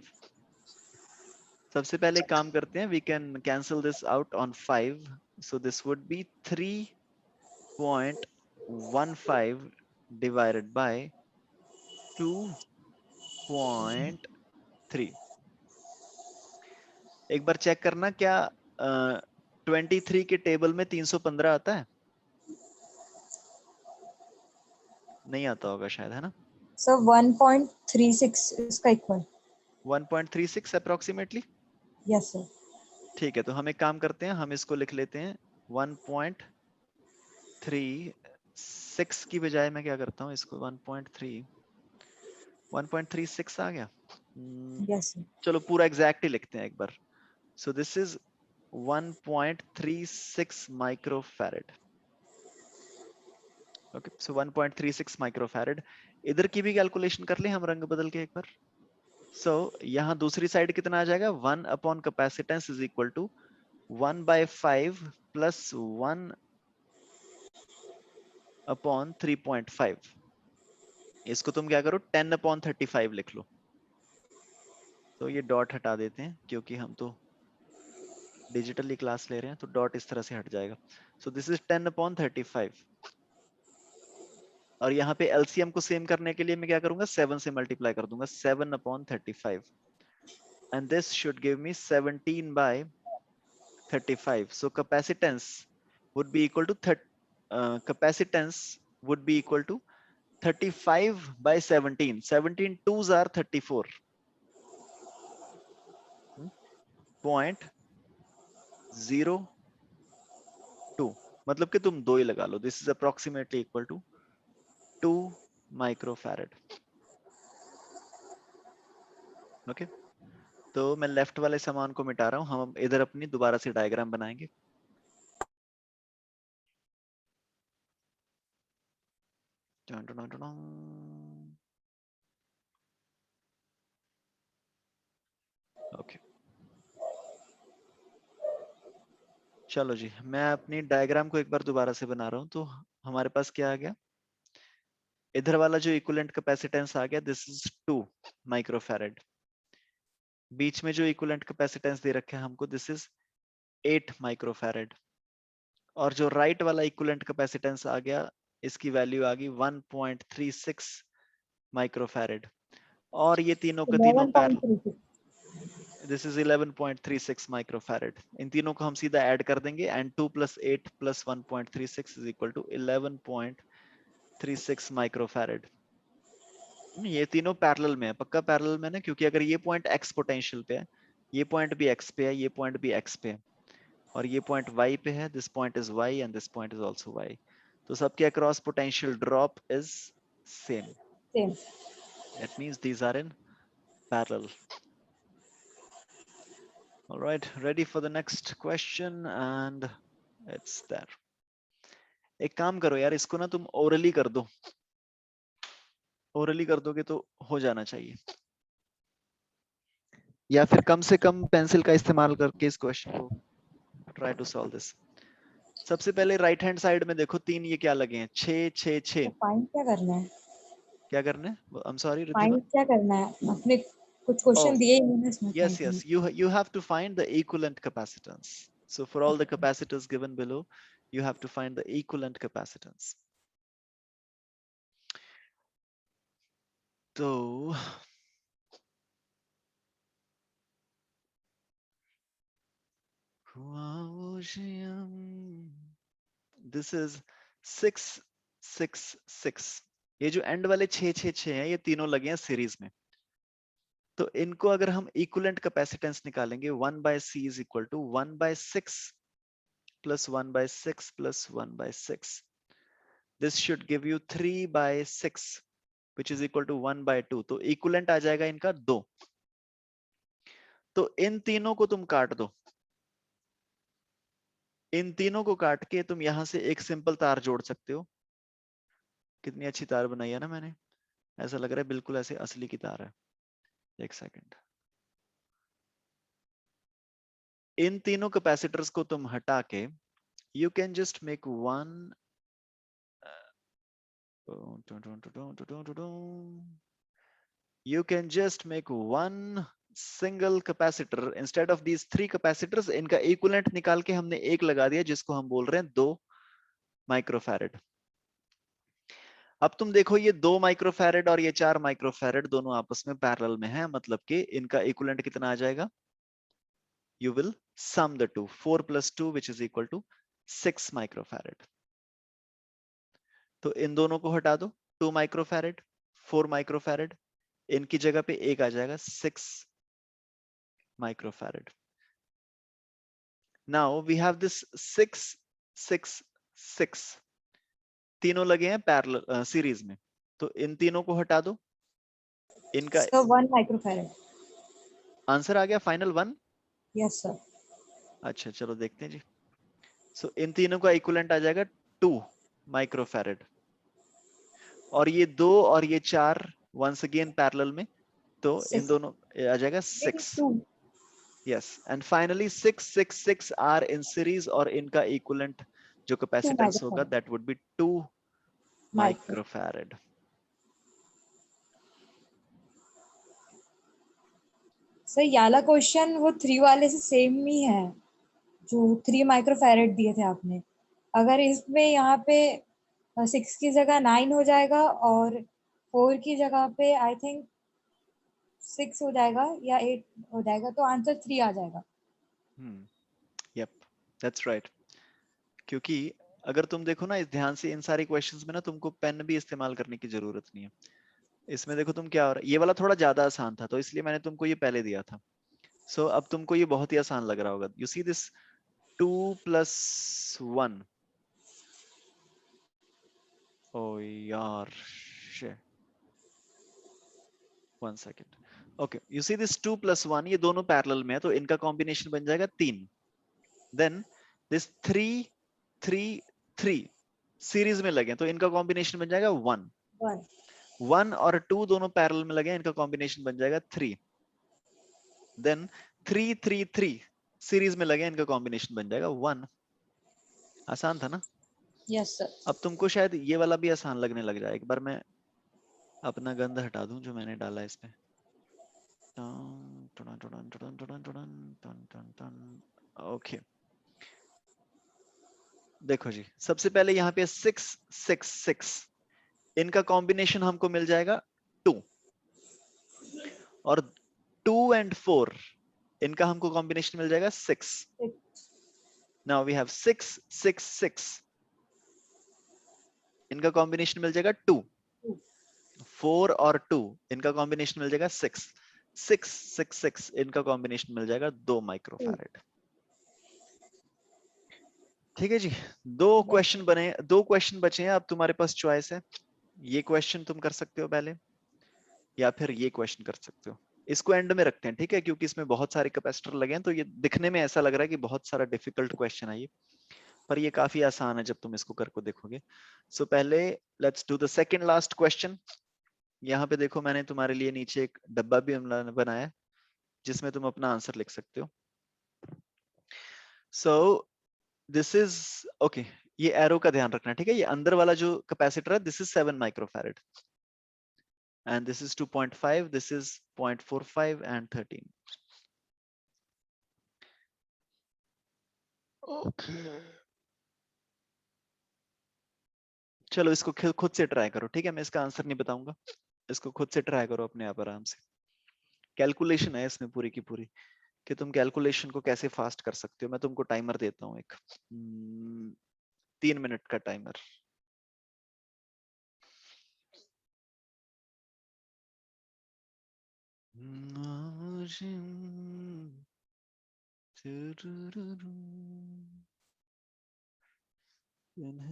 सबसे पहले काम करते हैं, we can cancel this out on 5, so this would be 3.15 divided by 2.3. एक बार चेक करना क्या 23 के टेबल में 315 आता है, नहीं आता होगा शायद, है ना?
सर 1.36 इसका इक्वल।
1.36 अप्रोक्सीमेटली।
Yes sir.
ठीक है, तो हम एक काम करते हैं, हम इसको लिख लेते हैं 1.36 की बजाय मैं क्या करता हूँ, इसको 1.36 आ गया।
Yes sir.
चलो पूरा एग्जैक्ट ही लिखते हैं एक बार। So this is 1.36 microfarad. Okay, so 1.36 microfarad. इधर की भी कैलकुलेशन कर ले हम रंग बदल के एक बार। सो यहाँ दूसरी साइड कितना आ जाएगा, 1 upon capacitance is equal to 1/5 plus 1 upon 3.5। इसको तुम क्या करो, 10 अपॉन 35 लिख लो। तो ये डॉट हटा देते हैं क्योंकि हम तो डिजिटली क्लास ले रहे हैं, तो डॉट इस तरह से हट जाएगा। सो दिस इज 10 अपॉन 35। और यहाँ पे एलसीएम को सेम करने के लिए मैं क्या करूंगा, 7 से मल्टीप्लाई कर दूंगा, 7 upon 35 and this should give me 17 by 35. So capacitance would be equal to capacitance would be equal to 35 by 17. 17 twos are 34. 0.02, मतलब कि तुम 2 ही लगा लो। This is approximately equal to 2 microfarad. Okay, तो मैं लेफ्ट वाले सामान को मिटा रहा हूं, हम इधर अपनी दोबारा से डायग्राम बनाएंगे। ओके, चलो जी, मैं अपनी डायग्राम को एक बार दोबारा से बना रहा हूं। तो हमारे पास क्या आ गया, इधर वाला जो इक्विवेलेंट कैपेसिटेंस आ गया, दिस इज 2 माइक्रोफैरेड। बीच में जो इक्विवेलेंट कैपेसिटेंस दे रखे हैं हमको, दिस इज 8 माइक्रोफैरेड। और जो राइट वाला इक्विवेलेंट कैपेसिटेंस आ गया, इसकी वैल्यू आ गई 1.36 माइक्रोफैरेड। और ये तीनों का तीनों पैरेलल,
11.36।
This is 11.36 microfarad. इन तीनों को हम सीधा ऐड कर देंगे, and 2 + 8 + 1.36 is equal to 11.36 microfarad. ये तीनों पैरेलल में है, पक्का पैरेलल में ना, क्योंकि अगर ये पॉइंट x पोटेंशियल पे है, ये पॉइंट भी x पे है, ये पॉइंट भी x पे है, और ये पॉइंट y पे है, this point is y and this point is also y, तो सबके across potential drop is same.
Same.
That means these are in parallel. All right, ready for the next question, and it's there. एक काम करो यार, इसको ना तुम orally कर दो, ओरली कर दोगे तो हो जाना चाहिए, या फिर कम से कम पेंसिल का इस्तेमाल करके इस क्वेश्चन को ट्राई टू सॉल्व दिस। सबसे पहले राइट हैंड साइड में देखो, तीन ये क्या लगे हैं, 6 6 6।
तो फाइंड क्या करना है?
क्या करना है? I am sorry Riddhima.
Find क्या करना है? आपने कुछ क्वेश्चन दिए ही नहीं इसमें
Yes,
फाइंड
yes.
करने।
You have to find the equivalent capacitance. So for all the capacitors given below, you have to find the equivalent capacitance. So this is 6 6 6। ये जो एंड वाले 6 6 6 हैं, ये तीनों लगे हैं सीरीज में। तो इनको अगर हम इक्विवेलेंट कैपेसिटेंस निकालेंगे, 1/c is equal to 1/6 plus 1/6 plus 1/6. This should give you 3/6, which is equal to 1/2. तो इक्विवेलेंट आ जाएगा इनका 2। तो इन तीनों को तुम काट दो, इन तीनों को काट के तुम यहां से एक सिंपल तार जोड़ सकते हो। कितनी अच्छी तार बनाई है ना मैंने, ऐसा लग रहा है बिल्कुल ऐसे असली की तार है। एक सेकंड, इन तीनों कैपेसिटर्स को तुम हटा के you can just make one you can just make one single capacitor instead of these three capacitors। इनका इक्विवेलेंट निकाल के हमने एक लगा दिया, जिसको हम बोल रहे हैं 2 माइक्रोफैरेड। अब तुम देखो, ये 2 माइक्रोफैरेड और ये 4 माइक्रोफैरेड दोनों आपस में पैरेलल में है, मतलब कि इनका इक्विवेलेंट कितना आ जाएगा? You will sum the two, 4 plus 2 which is equal to 6 microfarad. तो इन दोनों को हटा दो, 2 माइक्रोफैरेड 4 माइक्रोफैरेड, इनकी जगह पे एक आ जाएगा 6 microfarad. Now we have this 6 6 6, तीनों लगे हैं पैरेलल सीरीज में। तो इन तीनों को हटा दो, इनका
सर 1 माइक्रोफैरड।
आंसर आ गया फाइनल 1।
Yes sir.
अच्छा चलो देखते हैं जी। सो इन तीनों का इक्विवेलेंट आ जाएगा 2 माइक्रोफैरेड, और ये 2 और ये 4 वंस अगेन पैरेलल में, तो इन दोनों आ जाएगा 6।
2
Yes, and finally 6 6 6 are in series, और इनका इक्विवेलेंट जो कैपेसिटेंस होगा
microfarad
that would be 2
micro.
Microfarad.
Sir ये वाला क्वेश्चन वो 3 वाले से सेम ही है, जो 3 माइक्रोफैरड दिए थे आपने। अगर इसमें यहाँ पे 6 की जगह 9 हो जाएगा और 4 की जगह पे आई थिंक 6 हो जाएगा या 8 हो जाएगा, तो आंसर 3 आ जाएगा।
Yep, that's right। क्योंकि अगर तुम देखो ना इस ध्यान से, इन सारे क्वेश्चंस में ना तुमको पेन भी इस्तेमाल करने की जरूरत नहीं है। इसमें देखो तुम क्या हो रहा है, ये वाला थोड़ा ज्यादा आसान था, तो इसलिए मैंने तुमको ये पहले दिया था। सो अब तुमको ये बहुत ही आसान लग रहा होगा। You see this 2 plus 1। ओ यार shit, 1 second। Okay, you see this 2 plus 1, ये दोनों पैरेलल में है, तो इनका कॉम्बिनेशन बन जाएगा 3। देन दिस 3 3 3 सीरीज में लगे, तो इनका कॉम्बिनेशन बन जाएगा 1। 1 और 2 दोनों पैरेलल में लगे, इनका कॉम्बिनेशन बन जाएगा 3। देन 3 3 3 सीरीज में लगे, इनका कॉम्बिनेशन बन जाएगा 1। आसान था ना?
Yes sir.
अब तुमको शायद ये वाला भी आसान लगने लग जाए। एक बार मैं अपना गंध हटा दूं जो मैंने डाला इसमें। ओके, देखो जी, सबसे पहले यहाँ पे 6 6 6, इनका कॉम्बिनेशन हमको मिल जाएगा 2, और 2 and 4 इनका हमको कॉम्बिनेशन मिल जाएगा 6। नाउ वी हैव 6 6 6, इनका कॉम्बिनेशन मिल जाएगा 2। 4 और 2 इनका कॉम्बिनेशन मिल जाएगा 6 6 6 6, इनका कॉम्बिनेशन मिल जाएगा 2 माइक्रोफैरेड। ठीक है जी, 2 क्वेश्चन बने, 2 क्वेश्चन बचे हैं। अब तुम्हारे पास चॉइस है, ये क्वेश्चन तुम कर सकते हो पहले, या फिर ये क्वेश्चन कर सकते हो। इसको एंड में रखते हैं, ठीक है, क्योंकि इसमें बहुत सारे कैपेसिटर लगे हैं, तो ये दिखने में ऐसा लग रहा है कि बहुत सारा डिफिकल्ट क्वेश्चन है ये, पर ये काफी आसान है जब तुम इसको करके देखोगे। सो पहले let's do the second last question. यहाँ पे देखो मैंने तुम्हारे लिए नीचे एक डब्बा भी बनाया है, जिसमें तुम अपना आंसर लिख सकते हो। सो दिस इज ओके, ये एरो का ध्यान रखना, ठीक है। ये अंदर वाला जो कैपेसिटर है, this is 7 microfarad, and this is 2.5, this is 0.45 and 13. Okay. चलो इसको खुद से ट्राई करो, ठीक है, मैं इसका आंसर नहीं बताऊंगा, इसको खुद से ट्राई करो अपने आप आराम से। कैलकुलेशन है इसमें पूरी की पूरी, कि तुम कैलकुलेशन को कैसे फास्ट कर सकते हो। मैं तुमको टाइमर देता हूँ एक 3 मिनट का टाइमर।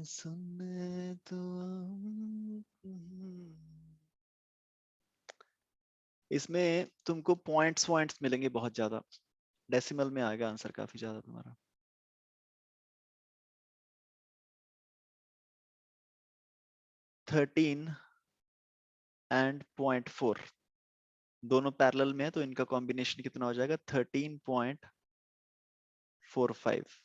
सुनने तो इसमें तुमको पॉइंट्स मिलेंगे बहुत ज्यादा, डेसिमल में आएगा आंसर काफी ज्यादा तुम्हारा। 13 एंड 0.4 दोनों पैरेलल में है, तो इनका कॉम्बिनेशन कितना हो जाएगा? 13.45।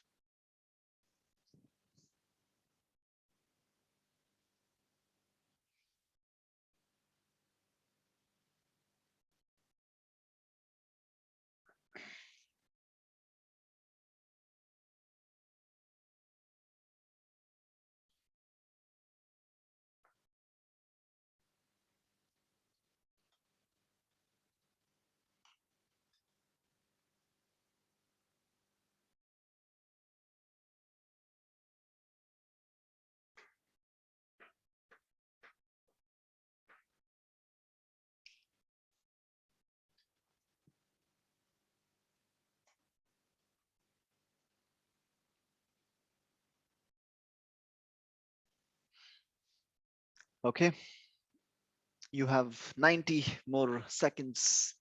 Okay, you have 90 more seconds.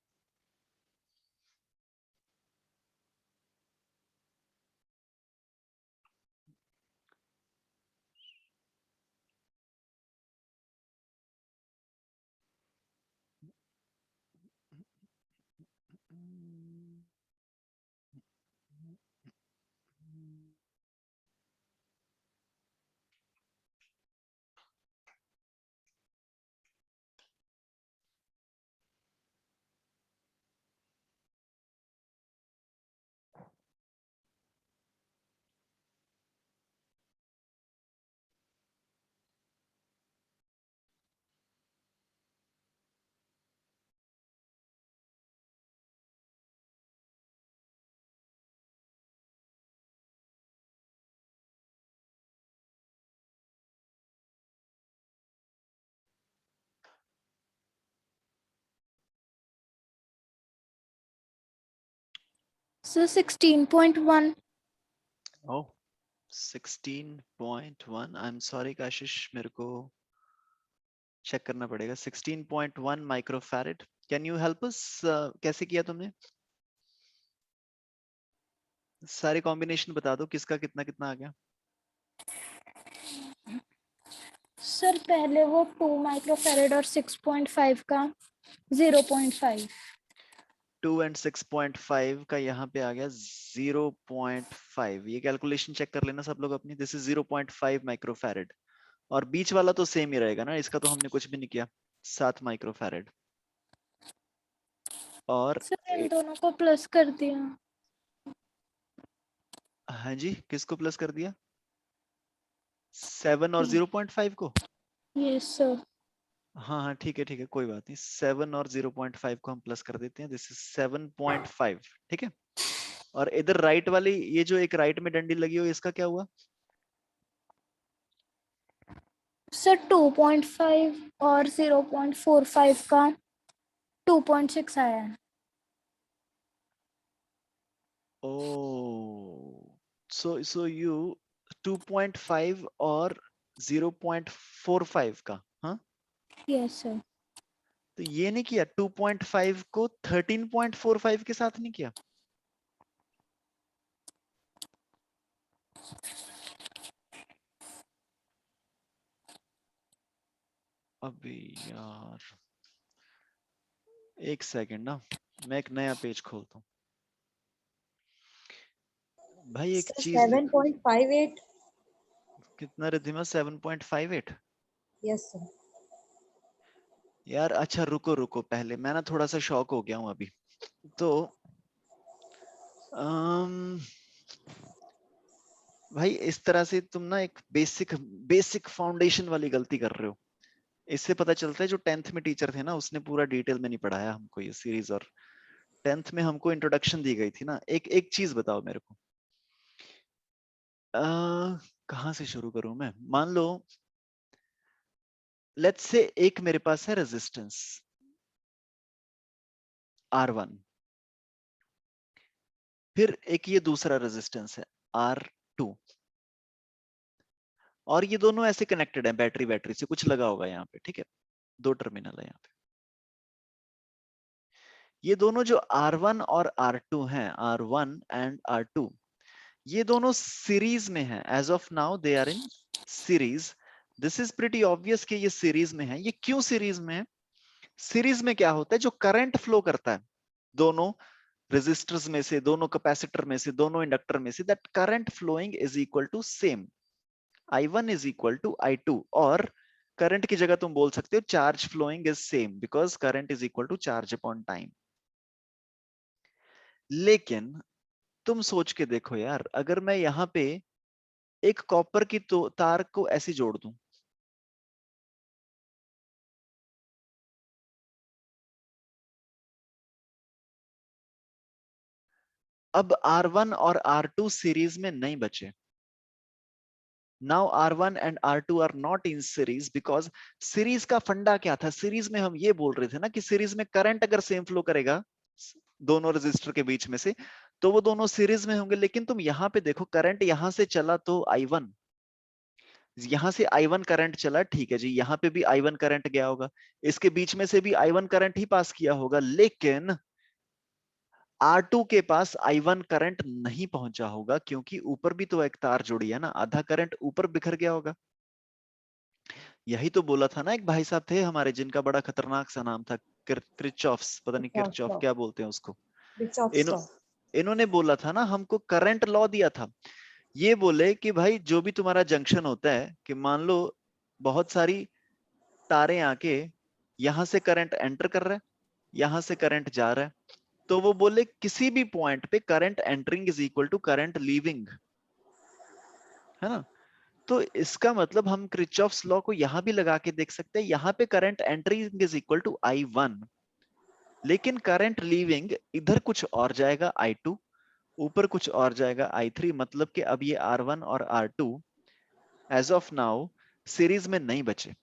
So 16.1.
Oh, 16.1. I'm sorry Kashish, मेरे को चेक करना पड़ेगा। 16.1 microfarad. Can you help us, कैसे किया तुमने? सारे कॉम्बिनेशन बता दो, किसका कितना कितना आ गया।
सर पहले वो 2 माइक्रोफैरेड और 6.5 का 0.5।
2 एंड 6.5 का यहाँ पे आ गया 0.5। ये कैलकुलेशन चेक कर लेना सब लोग अपनी। दिस इज 0.5 माइक्रोफैरेड, और बीच वाला तो सेम ही रहेगा ना, इसका तो हमने कुछ भी नहीं किया। 7 माइक्रोफैरेड। और
सर इन दोनों को प्लस कर दिया।
हाँ जी, किसको प्लस कर दिया? 7 और 0.5 को?
Yes sir.
हाँ हाँ, ठीक है कोई बात नहीं। 7 और 0.5 को हम प्लस कर देते हैं। दिस इज 7.5, ठीक है। और इधर राइट वाली, ये जो एक राइट में डंडी लगी हो, इसका क्या हुआ?
सर 2.5 और 0.45 का 2.6 आया है।
Oh, so you 2.5 और 0.45 का, हाँ
यस सर।
तो ये नहीं किया, 2.5 को 13.45 के साथ नहीं किया। अभी यार एक सेकंड ना, मैं एक नया पेज खोलता हूँ। भाई एक
सर
चीज लिख,
7.58।
कितना रिद्धिमा? 7.58।
Yes sir.
यार अच्छा रुको रुको, पहले मैं ना थोड़ा सा शॉक हो गया हूँ अभी। तो भाई इस तरह से तुम ना एक बेसिक बेसिक फाउंडेशन वाली गलती कर रहे हो। इससे पता चलता है जो 10th में टीचर थे ना, उसने पूरा डिटेल में नहीं पढ़ाया हमको ये सीरीज। और 10th में हमको इंट्रोडक्शन दी गई थी ना। एक एक चीज बताओ मेरे को, कहाँ से शुरू करूं मैं? मान लो लेट्स से एक मेरे पास है रेजिस्टेंस R1, फिर एक ये दूसरा रेजिस्टेंस है R2, और ये दोनों ऐसे कनेक्टेड है बैटरी बैटरी से, कुछ लगा होगा यहाँ पे, ठीक है? दो टर्मिनल है यहाँ पे। ये दोनों जो R1 और R2 हैं, R1 एंड R2, ये दोनों सीरीज में हैं। As of now they are in series. This is pretty obvious कि ये सीरीज में है। ये क्यों सीरीज में है? सीरीज में क्या होता है, जो करंट फ्लो करता है दोनों रेजिस्टर्स में से, दोनों कैपेसिटर में से, दोनों इंडक्टर में से, that current flowing is equal to same, I1 is equal to I2। और करंट की जगह तुम बोल सकते हो charge flowing is same, because current is equal to charge upon time. लेकिन तुम सोच के देखो यार, अगर मैं यहां पे एक कॉपर की तो तार को ऐसे जोड़ दूं, अब R1 और R2 सीरीज में नहीं बचे। Now R1 and R2 are not in series, because series का फंडा क्या था? सीरीज में हम ये बोल रहे थे ना कि सीरीज में करंट अगर सेम फ्लो करेगा दोनों रेजिस्टर के बीच में से, तो वो दोनों सीरीज में होंगे। लेकिन तुम यहां पे देखो, करंट यहां से चला तो I1, यहां से I1 करंट चला, ठीक है जी, यहां पे भी I1 करंट गया होगा, इसके बीच में से भी I1 करंट ही पास किया होगा। लेकिन R2 के पास I1 करंट नहीं पहुंचा होगा, क्योंकि ऊपर भी तो एक तार जुड़ी है ना, आधा करंट ऊपर बिखर गया होगा। यही तो बोला था ना, एक भाई साहब थे हमारे जिनका बड़ा खतरनाक सा नाम था, क्रिचॉफ्स, पता नहीं किरचॉफ क्या बोलते हैं उसको। इन्हों इन्होंने बोला था ना हमको, करंट लॉ दिया था। ये बोले कि भाई जो भी तुम्हारा जंक्शन होता है, कि मान लो बहुत सारी तारें आके यहां से करंट एंटर कर रहा है, यहां से करंट जा रहा है, तो वो बोले किसी भी पॉइंट पे current entering is equal to current leaving, है ना? तो इसका मतलब हम क्रिचॉफ्स लॉ को यहां भी लगा के देख सकते हैं। यहां पे current entering is equal to I1, लेकिन करंट लीविंग इधर कुछ और जाएगा I2, ऊपर कुछ और जाएगा I3। मतलब कि अब ये R1 और R2 as of now series में नहीं बचे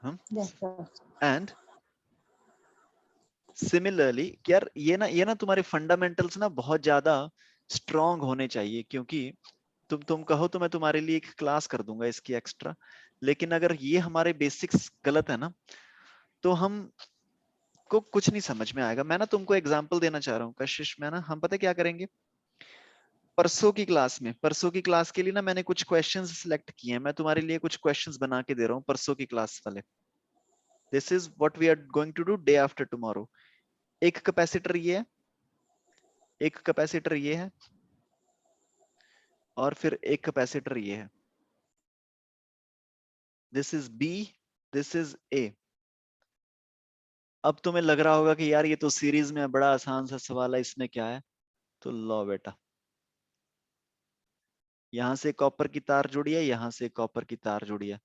हम। एंड सिमिलरली यार, ये ना तुम्हारे फंडामेंटल्स ना बहुत ज्यादा स्ट्रांग होने चाहिए, क्योंकि तुम कहो तो मैं तुम्हारे लिए एक क्लास कर दूंगा इसकी एक्स्ट्रा। लेकिन अगर ये हमारे बेसिक्स गलत है ना, तो हम को कुछ नहीं समझ में आएगा। मैं ना तुमको एग्जांपल देना चाह रहा हूँ कशिश। मैं ना, हम पता क्या करेंगे, परसों की क्लास के लिए ना मैंने कुछ क्वेश्चंस सिलेक्ट किए हैं। मैं तुम्हारे लिए कुछ क्वेश्चंस बना के दे रहा हूँ परसों की क्लास वाले। This is what we are going to do day after tomorrow. एक कैपेसिटर ये है, एक कैपेसिटर ये है, और फिर एक कैपेसिटर ये है। This is B, this is A. अब तुम्हें लग रहा होगा कि यार ये तो सीरीज में है, बड़ा आसान सा सवाल है, इसमें क्या है? तो लो बेटा, यहां से कॉपर की तार जुड़ी है, यहां से कॉपर की तार जुड़ी है।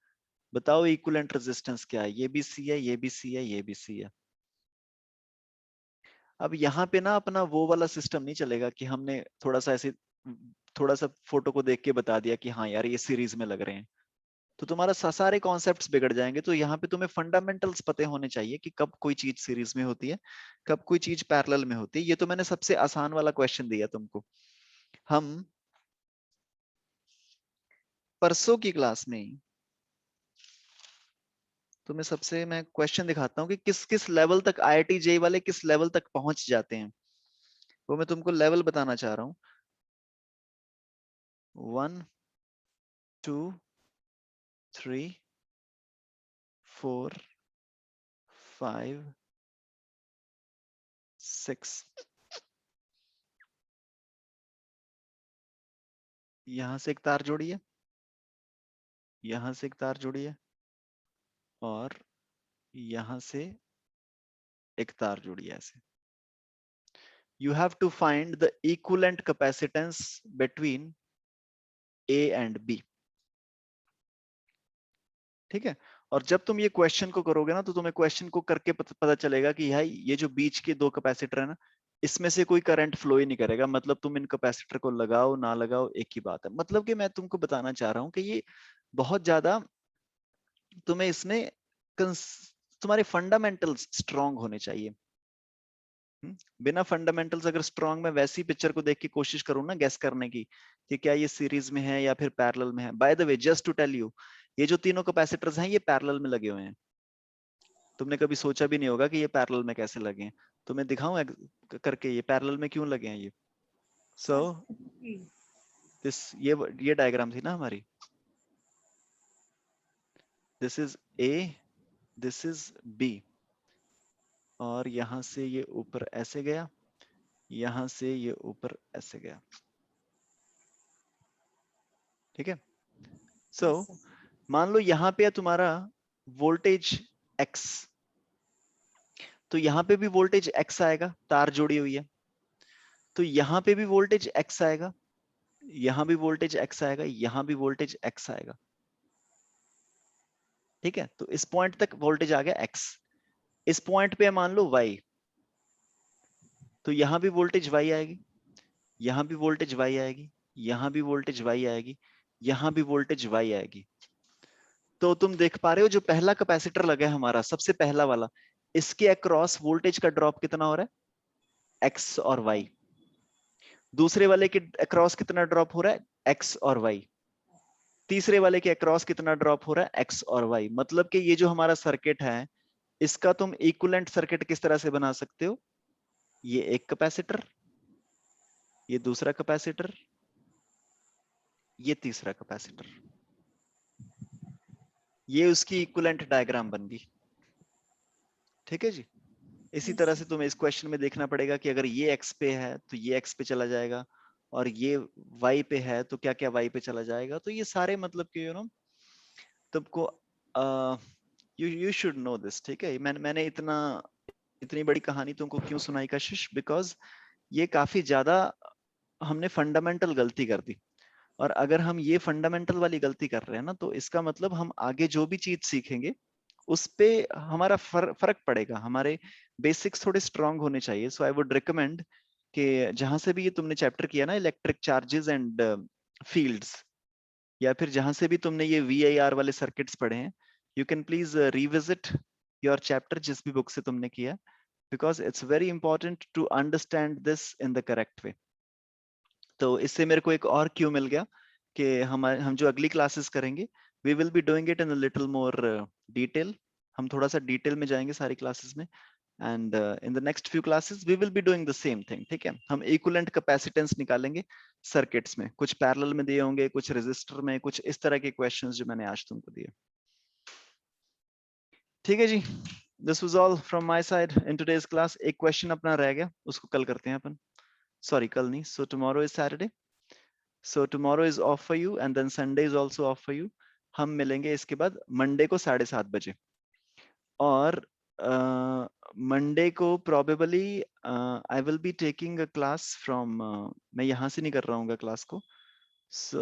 बताओ इक्विवेलेंट रेजिस्टेंस क्या है? ये भी सी है, ये भी सी है, ये भी सी है। अब यहाँ पे ना अपना वो वाला सिस्टम नहीं चलेगा कि हमने थोड़ा सा ऐसे थोड़ा सा फोटो को देख के बता दिया कि हाँ यार ये सीरीज में लग रहे हैं, तो तुम्हारा सारे कॉन्सेप्ट्स बिगड़ जाएंगे। तो यहाँ पे तुम्हें फंडामेंटल्स पते होने चाहिए कि कब कोई चीज सीरीज में होती है, कब कोई चीज पैरेलल में होती है। ये तो मैंने सबसे आसान वाला क्वेश्चन दिया तुमको। हम परसों की क्लास में तुम्हें सबसे मैं क्वेश्चन दिखाता हूँ कि किस किस लेवल तक IIT JEE वाले किस लेवल तक पहुंच जाते हैं, वो मैं तुमको लेवल बताना चाह रहा हूँ। 1 2 3 4 5 6, यहां से एक तार जोड़ी है, यहां से एक तार जोड़ी है, और यहां से एक तार जोड़ी है ऐसे। You have to find the equivalent capacitance between A and B. ठीक है, और जब तुम ये क्वेश्चन को करोगे ना, तो तुम्हें क्वेश्चन को करके पता चलेगा कि भाई ये जो बीच के दो कैपेसिटर है ना, इसमें से कोई करंट फ्लो ही नहीं करेगा। मतलब तुम इन कैपेसिटर को लगाओ ना लगाओ एक ही बात है। मतलब कि मैं तुमको बताना चाह रहा हूँ कि ये बहुत ज्यादा तुम्हें इसमें तुम्हारे फंडामेंटल्स स्ट्रांग होने चाहिए। बिना फंडामेंटल्स अगर स्ट्रांग, में वैसी पिक्चर को देख के कोशिश करूँ ना गैस करने की कि क्या ये सीरीज में है या फिर पैरेलल में है। By the way, just to tell you, ये जो तीनों कैपेसिटर्स हैं ये पैरेलल में लगे हुए हैं। तुमने कभी सोचा भी नहीं होगा कि ये पैरेलल में कैसे लगे हैं। तो मैं दिखाऊं करके ये पैरेलल में क्यों लगे हैं ये। सो दिस ये डायग्राम थी ना हमारी, this is A, this is B, और यहां से ये ऊपर ऐसे गया, यहां से ये ऊपर ऐसे गया। ठीक है, सो मान लो यहाँ पे है तुम्हारा वोल्टेज X, तो यहाँ पे भी वोल्टेज X आएगा, तार जोड़ी हुई है। तो यहाँ पे भी वोल्टेज X आएगा, यहाँ भी वोल्टेज X आएगा, यहाँ भी वोल्टेज X आएगा। ठीक है, तो इस पॉइंट तक वोल्टेज आ गया X। इस पॉइंट पे मान लो Y, तो यहाँ भी वोल्टेज Y आएगी, यहाँ भी वोल्टेज Y आएगी, यहाँ भी वोल्टेज Y आएगी, यहाँ भी वोल्टेज Y आएगी। तो तुम देख पा रहे हो जो पहला कैपेसिटर लगा है हमारा, सबसे पहला वाला, इसके अक्रॉस वोल्टेज का ड्रॉप कितना हो रहा है, X और Y। दूसरे वाले के अक्रॉस कितना ड्रॉप हो रहा है, X और Y। तीसरे वाले के अक्रॉस कितना ड्रॉप हो रहा है, X और Y। मतलब कि ये जो हमारा सर्किट है, इसका तुम इक्विवेलेंट सर्किट किस तरह से बना सकते हो, ये एक कैपेसिटर, ये दूसरा कैपेसिटर, ये तीसरा कैपेसिटर, ये उसकी इक्विवेलेंट डायग्राम बन गई। ठीक है जी। इसी तरह से तुम्हें इस क्वेश्चन में देखना पड़ेगा कि अगर ये X पे है तो ये X पे चला जाएगा, और ये Y पे है तो क्या क्या Y पे चला जाएगा। तो ये सारे मतलब कि तुमको यू शुड नो दिस। ठीक है, मैंने इतनी बड़ी कहानी तुमको क्यों सुनाई कशिश, बिकॉज ये काफी ज्यादा हमने फंडामेंटल गलती कर दी। और अगर हम ये फंडामेंटल वाली गलती कर रहे हैं ना, तो इसका मतलब हम आगे जो भी चीज सीखेंगे उस पे हमारा फर्क पड़ेगा। हमारे बेसिक्स थोड़े स्ट्रांग होने चाहिए। सो आई वुड रिकमेंड कि जहां से भी ये तुमने चैप्टर किया ना, इलेक्ट्रिक चार्जेस एंड फील्ड्स, या फिर जहां से भी तुमने ये VIR वाले सर्किट्स पढ़े हैं, you can please revisit your chapter जिस भी बुक से तुमने किया, because it's very important to understand this in the correct way. तो इससे मेरे को एक और क्यू मिल गया कि हम जो अगली क्लासेस करेंगे, we will be doing it in a little more detail. हम थोड़ा सा डिटेल में जाएंगे सारी क्लासेस में, and in the next few classes we will be doing the same thing. ठीक है, हम इक्विवेलेंट कैपेसिटेंस निकालेंगे सर्किट्स में, कुछ पैरेलल में दिए होंगे, कुछ रेजिस्टर में, कुछ इस तरह के क्वेश्चंस जो मैंने आज तुमको दिए। ठीक है जी, this was all from my side in today's class. एक क्वेश्चन अपना रह गया, उसको कल करते हैं अपन। सॉरी, कल नहीं, so tomorrow is Saturday, so tomorrow is off for you, and then Sunday is also off for you. हम मिलेंगे इसके बाद मंडे को 7:30 बजे, और मंडे को probably I will be taking a class from, मैं यहाँ से नहीं कर रहा हूँ क्लास को। So